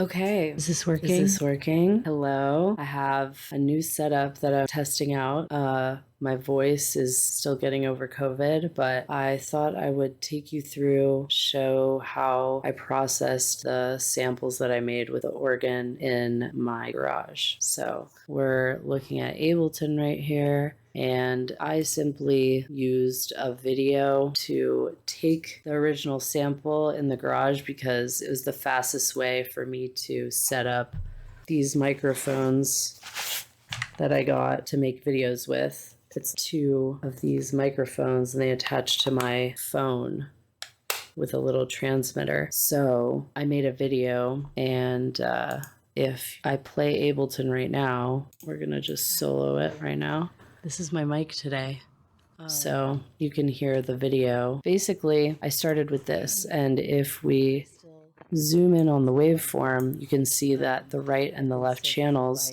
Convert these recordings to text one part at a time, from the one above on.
Okay. Is this working? Is this working? Hello. I have a new setup that I'm testing out. My voice is still getting over COVID, but I thought I would take you through, show how I processed the samples that I made with the organ in my garage. So we're looking at Ableton right here. And I simply used a video to take the original sample in the garage because it was the fastest way for me to set up these microphones that I got to make videos with. It's two of these microphones and they attach to my phone with a little transmitter. So I made a video, and if I play Ableton right now, we're gonna just solo it right now. This is my mic today. So you can hear the video. Basically, I started with this, and if we zoom in on the waveform, you can see that the right and the left channels,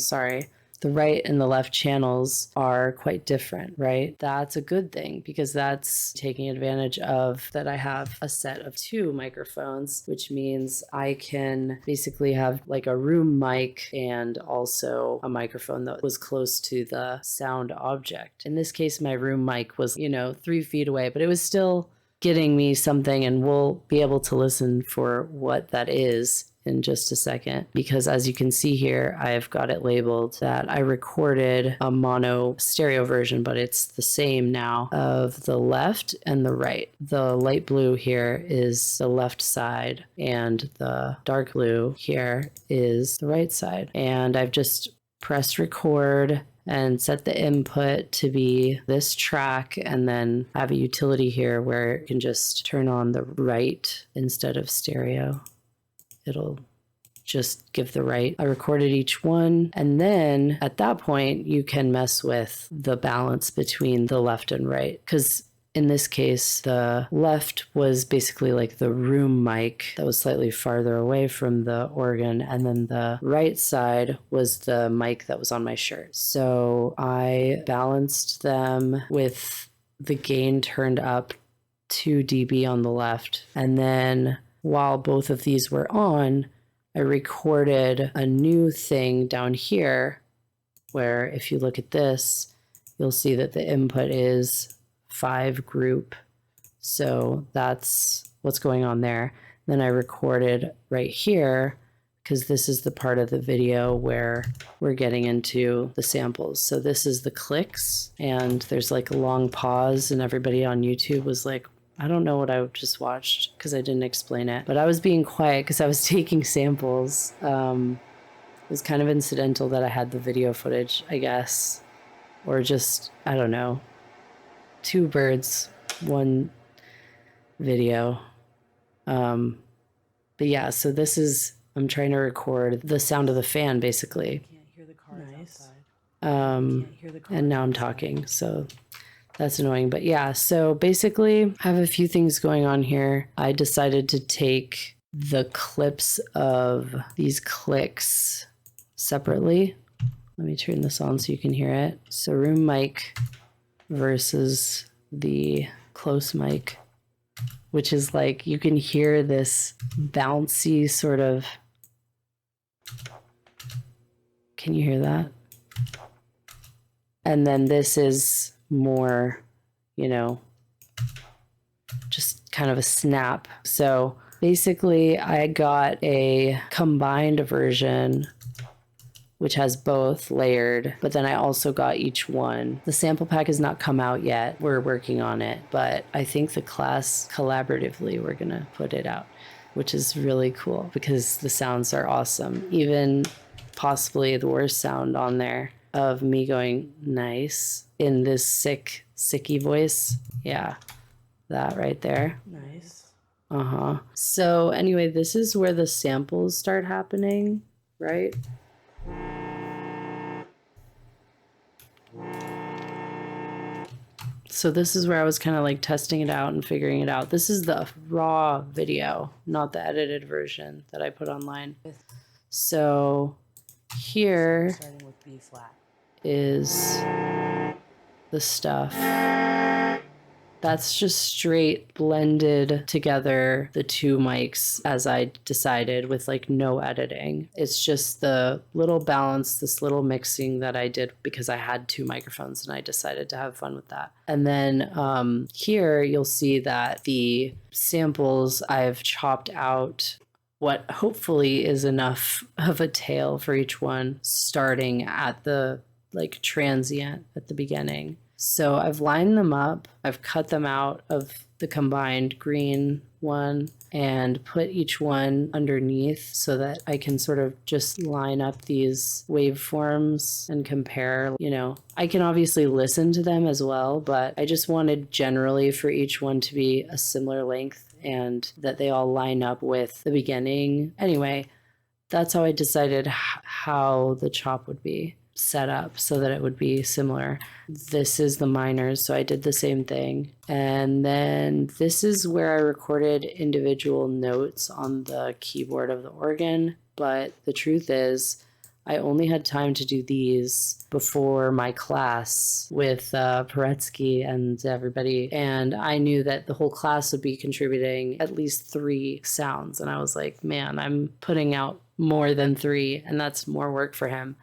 the right and the left channels are quite different, right? That's a good thing because that's taking advantage of that I have a set of two microphones, which means I can basically have like a room mic and also a microphone that was close to the sound object. In this case, my room mic was, 3 feet away, but it was still getting me something, and we'll be able to listen for what that is in just a second, because as you can see here, I've got it labeled that I recorded a mono stereo version, but it's the same now of the left and the right. The light blue here is the left side and the dark blue here is the right side. And I've just pressed record and set the input to be this track, and then have a utility here where you can just turn on the right instead of stereo. It'll just give the right. I recorded each one, and then at that point you can mess with the balance between the left and right, because in this case the left was basically like the room mic that was slightly farther away from the organ, and then the right side was the mic that was on my shirt. So I balanced them with the gain turned up 2 dB on the left, and then while both of these were on, I recorded a new thing down here where if you look at this, you'll see that the input is 5 group. So that's what's going on there. Then I recorded right here, because this is the part of the video where we're getting into the samples. So this is the clicks, and there's like a long pause, and everybody on YouTube was like, I don't know what I just watched because I didn't explain it, but I was being quiet because I was taking samples. It was kind of incidental that I had the video footage, I guess, or just, I don't know, 2 birds, 1 video. But yeah, so this is, I'm trying to record the sound of the fan basically. I can't hear the cars outside. And now I'm talking, so that's annoying. But yeah, so basically I have a few things going on here. I decided to take the clips of these clicks separately. Let me turn this on so you can hear it. So room mic versus the close mic, which is like, you can hear this bouncy sort of, can you hear that? And then this is more, just kind of a snap. So basically I got a combined version which has both layered, but then I also got each one. The sample pack has not come out yet. We're working on it, but I think the class collaboratively, we're gonna put it out, which is really cool because the sounds are awesome. Even possibly the worst sound on there of me going nice in this sicky voice. Yeah, that right there. Nice. So anyway, this is where the samples start happening, right? So this is where I was kind of like testing it out and figuring it out. This is the raw video, not the edited version that I put online. So here starting with B flat is the stuff that That's just straight blended together the two mics as I decided with like no editing. It's just the little balance, this little mixing that I did because I had two microphones and I decided to have fun with that. And then here you'll see that the samples I've chopped out what hopefully is enough of a tail for each one, starting at the like transient at the beginning. So I've lined them up, I've cut them out of the combined green one and put each one underneath so that I can sort of just line up these waveforms and compare. You know, I can obviously listen to them as well, but I just wanted generally for each one to be a similar length and that they all line up with the beginning. Anyway, that's how I decided how the chop would be set up so that it would be similar. This is the minors, so I did the same thing. And then this is where I recorded individual notes on the keyboard of the organ. But the truth is, I only had time to do these before my class with Paretsky and everybody. And I knew that the whole class would be contributing at least 3 sounds. And I was like, man, I'm putting out more than 3, and that's more work for him.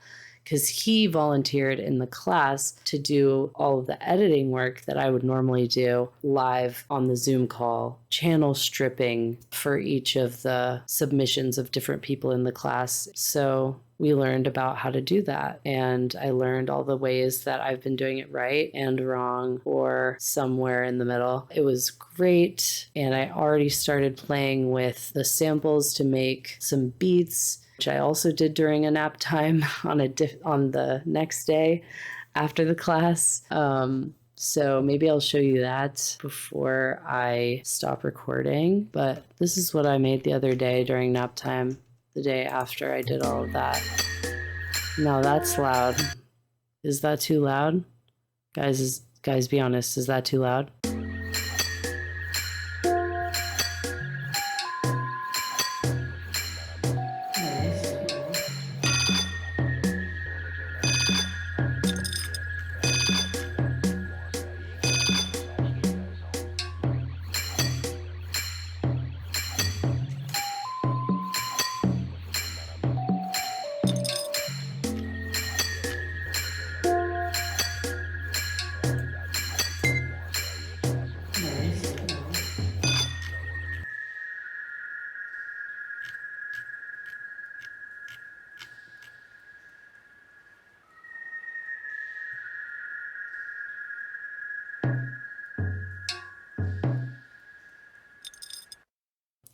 Because he volunteered in the class to do all of the editing work that I would normally do live on the Zoom call, channel stripping for each of the submissions of different people in the class. So we learned about how to do that. And I learned all the ways that I've been doing it right and wrong or somewhere in the middle. It was great. And I already started playing with the samples to make some beats, which I also did during a nap time on the next day after the class. So maybe I'll show you that before I stop recording. But this is what I made the other day during nap time, the day after I did all of that. Now that's loud. Is that too loud? Guys, be honest, is that too loud?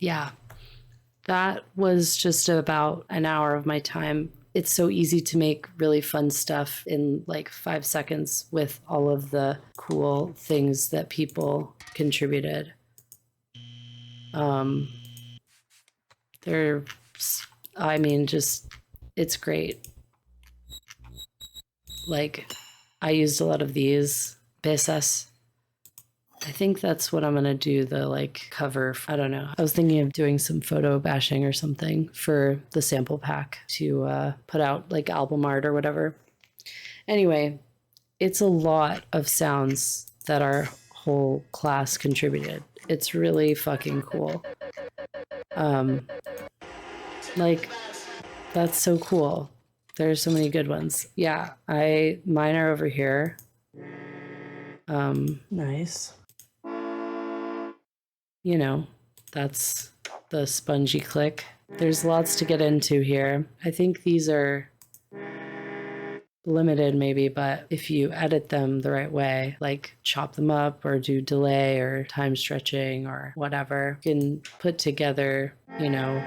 Yeah, that was just about an hour of my time. It's so easy to make really fun stuff in like 5 seconds with all of the cool things that people contributed. It's great. Like, I used a lot of these pesas. I think that's what I'm going to do, the like cover. I don't know. I was thinking of doing some photo bashing or something for the sample pack to put out like album art or whatever. Anyway, it's a lot of sounds that our whole class contributed. It's really fucking cool. Like, that's so cool. There's so many good ones. Yeah, mine are over here. Nice. You know, that's the spongy click. There's lots to get into here. I think these are limited maybe, but if you edit them the right way, like chop them up or do delay or time stretching or whatever, you can put together, you know,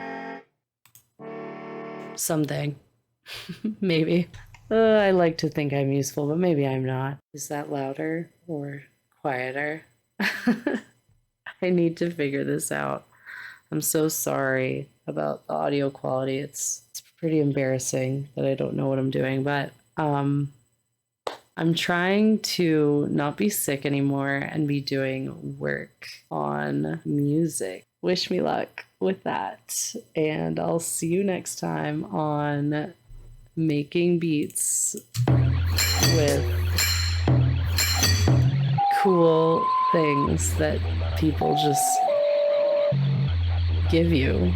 something. Maybe. I like to think I'm useful, but maybe I'm not. Is that louder or quieter? I need to figure this out. I'm so sorry about the audio quality. It's pretty embarrassing that I don't know what I'm doing, but I'm trying to not be sick anymore and be doing work on music. Wish me luck with that. And I'll see you next time on making beats with cool things that people just give you.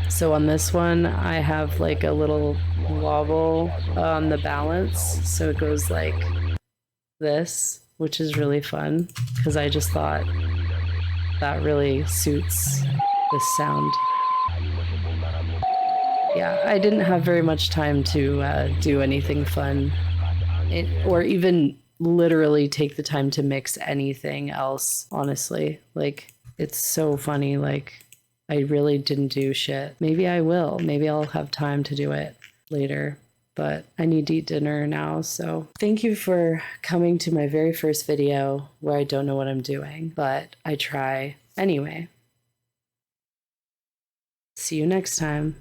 So on this one, I have like a little wobble on the balance. So it goes like this, which is really fun because I just thought that really suits this sound. Yeah, I didn't have very much time to do anything fun or even literally take the time to mix anything else, honestly. Like, it's so funny. Like, I really didn't do shit. Maybe I will. Maybe I'll have time to do it later. But I need to eat dinner now. So thank you for coming to my very first video where I don't know what I'm doing, but I try anyway. See you next time.